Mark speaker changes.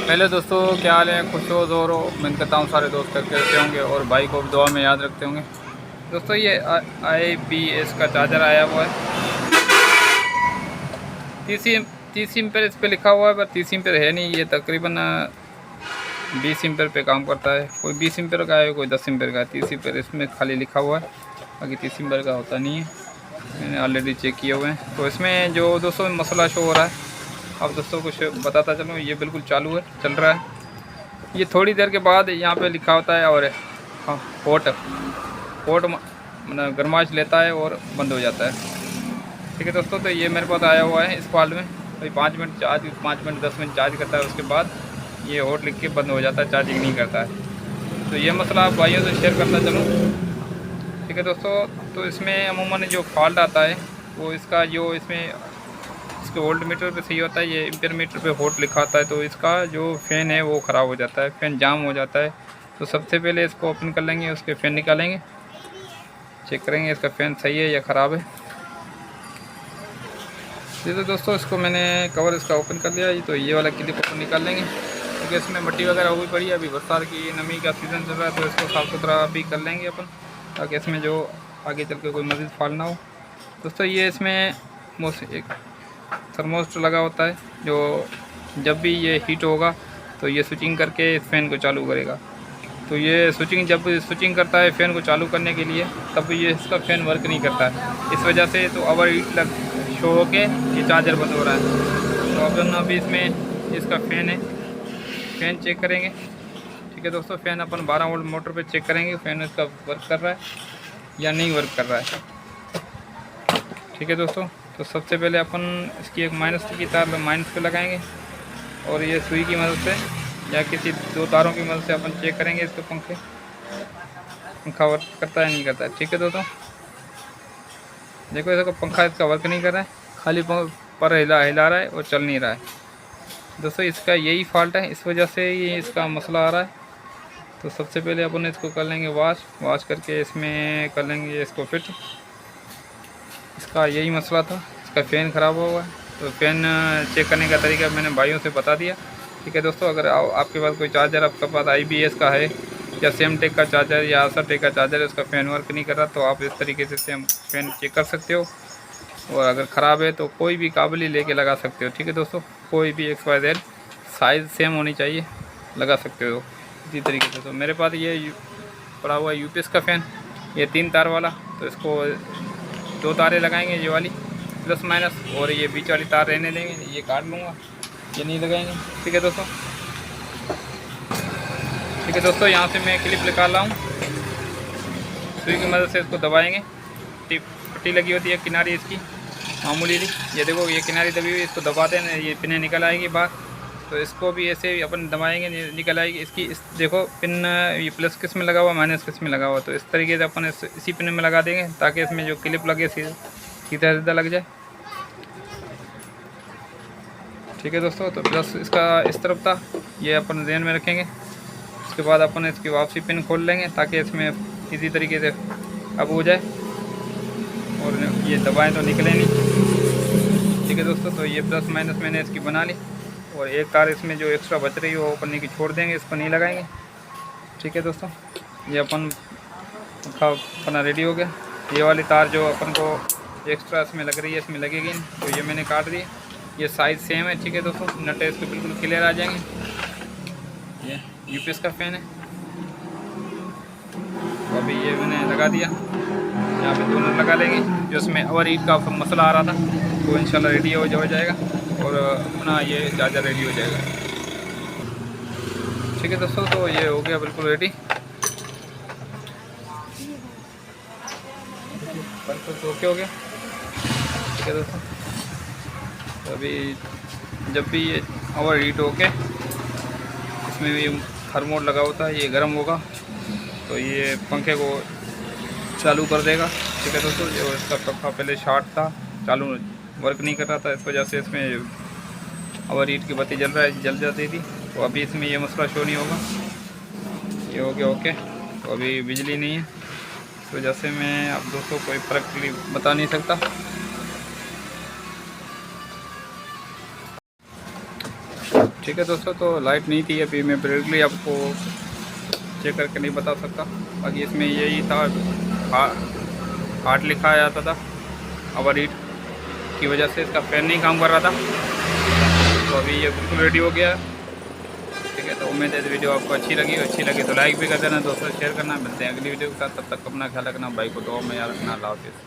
Speaker 1: पहले दोस्तों क्या हाल है, खुश हो जोर हो। मैं कहता हूँ सारे दोस्त करते होंगे और भाई को भी दुआ में याद रखते होंगे। दोस्तों ये IPS का चार्जर आया हुआ है। 30 एम्पेयर इस पर लिखा हुआ है, पर 30 एम्पेयर है नहीं। ये तकरीबन 20 एम्पेयर पे काम करता है। कोई 20 एम्पेयर का है, कोई 10 एम्पेयर का है। 30 एम्पेयर इसमें खाली लिखा हुआ है, बाकी 30 एम्पेयर का होता नहीं है। मैंने ऑलरेडी चेक किए हुए हैं। तो इसमें जो दोस्तों मसला शो हो रहा है, अब दोस्तों कुछ बताता चलूँ। ये बिल्कुल चालू है, चल रहा है। ये थोड़ी देर के बाद यहाँ पे लिखा होता है और हाँ पोर्ट मतलब गरमाश लेता है और बंद हो जाता है। ठीक है दोस्तों, तो ये मेरे पास आया हुआ है इस फॉल्ट में। भाई 5 minute charge, 5 minute 10 minute charge करता है, उसके बाद ये हॉट लिख के बंद हो जाता है, चार्जिंग नहीं करता है। तो ये मसला आप भाइयों से शेयर करता चलूँ। ठीक है दोस्तों, तो इसमें अमूमन जो फॉल्ट आता है वो इसका जो इसके वोल्ट मीटर पे सही होता है। ये एम्पीयर मीटर पे वोल्ट लिखा होता है, तो इसका जो फ़ैन है वो ख़राब हो जाता है, फ़ैन जाम हो जाता है। तो सबसे पहले इसको ओपन कर लेंगे, उसके फ़ैन निकालेंगे, चेक करेंगे इसका फ़ैन सही है या ख़राब है। ये तो दोस्तों इसको मैंने कवर इसका ओपन कर लिया। तो ये वाला क्लिप ओपन निकाल लेंगे, क्योंकि इसमें मट्टी वगैरह हुई पड़ी है। अभी बरसात की नमी का सीज़न चल रहा है, तो इसको साफ़ सुथरा भी कर लेंगे अपन, ताकि इसमें जो आगे चल के कोई मज़ीद फॉल्ट ना हो। दोस्तों ये इसमें एक थर्मोस्टेट लगा होता है, जो जब भी ये हीट होगा तो ये स्विचिंग करके इस फ़ैन को चालू करेगा। तो ये जब स्विचिंग करता है फ़ैन को चालू करने के लिए, तब ये इसका फ़ैन वर्क नहीं करता है। इस वजह से तो ओवर हीट शो हो के ये चार्जर बंद हो रहा है। तो अपन अभी इसमें इसका फ़ैन है, फ़ैन चेक करेंगे। ठीक है दोस्तों, फ़ैन अपन 12 वोल्ट मोटर पे चेक करेंगे फ़ैन इसका वर्क कर रहा है या नहीं वर्क कर रहा है। ठीक है दोस्तों, तो सबसे पहले अपन इसकी एक माइनस की तार माइनस पे लगाएंगे, और ये सुई की मदद से या किसी 2 तारों की मदद से अपन चेक करेंगे इसके पंखा वर्क करता है नहीं करता है। ठीक है दोस्तों, देखो इसका पंखा इसका वर्क नहीं कर रहा है, खाली पर हिला रहा है और चल नहीं रहा है। दोस्तों इसका यही फॉल्ट है, इस वजह से ये इसका मसला आ रहा है। तो सबसे पहले अपन इसको कर लेंगे वॉश करके इसमें कर लेंगे इसको फिट। इसका यही मसला था, इसका फ़ैन ख़राब हुआ है। तो फ़ैन चेक करने का तरीका मैंने भाइयों से बता दिया। ठीक है दोस्तों, अगर आपके पास कोई चार्जर आपके पास IPS का है या सेमटेक का चार्जर या आसाटेक का चार्जर है, उसका फ़ैन वर्क नहीं कर रहा, तो आप इस तरीके से फ़ैन चेक कर सकते हो। और अगर ख़राब है तो कोई भी काबली लेके लगा सकते हो। ठीक है दोस्तों, कोई भी XYZ साइज़ सेम होनी चाहिए, लगा सकते हो इसी तरीके से। तो मेरे पास ये पड़ा हुआ UPS का फ़ैन, ये 3 तार वाला। तो इसको 2 तारें लगाएंगे, ये वाली प्लस माइनस, और ये बीच वाली तार रहने देंगे, ये काट लूँगा, ये नहीं लगाएंगे। ठीक है दोस्तों, यहाँ से मैं क्लिप निकाल रहा हूँ, सुई की मदद से इसको दबाएंगे। पट्टी लगी होती है किनारी इसकी मामूली सी, ये देखो ये किनारी दबी हुई, इसको दबाते हैं ये पिन निकल आएगी बाहर। तो इसको भी ऐसे अपन दबाएंगे, निकल आएगी इसकी। देखो पिन ये प्लस किस में लगा हुआ, माइनस किस में लगा हुआ। तो इस तरीके से अपन इसी पिन में लगा देंगे, ताकि इसमें जो क्लिप लगे सीधा लग जाए। ठीक है दोस्तों, तो प्लस इसका इस तरफ था, ये अपन ध्यान में रखेंगे। उसके बाद अपन इसकी वापसी पिन खोल लेंगे, ताकि इसमें इसी तरीके से अब हो जाए, और ये दबाएं तो निकले नहीं। ठीक है दोस्तों, तो ये प्लस माइनस मैंने इसकी बना ली, और एक तार इसमें जो एक्स्ट्रा बच रही है वो अपन की छोड़ देंगे, इसको नहीं लगाएंगे। ठीक है दोस्तों, ये अपन अपना रेडी हो गया। ये वाली तार जो अपन को एक्स्ट्रा इसमें लग रही है, इसमें लगेगी नहीं, तो ये मैंने काट दी। ये साइज़ सेम है। ठीक है दोस्तों, नट इसके बिल्कुल क्लियर आ जाएंगे। ये UPS का फ़ैन है, तो अभी ये मैंने लगा दिया। यहाँ पे दोनों लगा लेंगे। जो इसमें ओवर हीट का मसला आ रहा था वो इंशाल्लाह रेडी हो जाएगा, और अपना ये चार्जर रेडी हो जाएगा। ठीक है दोस्तों, तो ये हो गया बिल्कुल रेडी। बिल्कुल ओके हो गया। ठीक है दोस्तों, तो अभी जब भी ये ओवर हीट होके इसमें भी थर्मोड लगा होता है, ये गर्म होगा तो ये पंखे को चालू कर देगा। ठीक है दोस्तों, जो इसका पंखा पहले शॉर्ट था, चालू वर्क नहीं कर रहा था, इस वजह से इसमें ओवर हीट की बत्ती जल जाती थी। तो अभी इसमें ये मसला शो नहीं होगा, ये हो गया ओके। तो अभी बिजली नहीं है, इस वजह से मैं आप दोस्तों कोई फ़र्क बता नहीं सकता। ठीक है दोस्तों, तो लाइट नहीं थी अभी, मैं ब्रेकली आपको चेक करके नहीं बता सकता। बाकी इसमें यही था, हार्ट लिखा जाता था, ओवर हीट की वजह से इसका फैन नहीं काम कर रहा था। तो अभी ये बिल्कुल रेडी हो गया है। ठीक है, तो उम्मीद है वीडियो आपको अच्छी लगी तो लाइक भी कर देना दोस्तों, शेयर करना। मिलते हैं अगली वीडियो के साथ, तब तक अपना ख्याल रखना, भाई को दुआ में याद रखना। अल्लाह हाफिज़।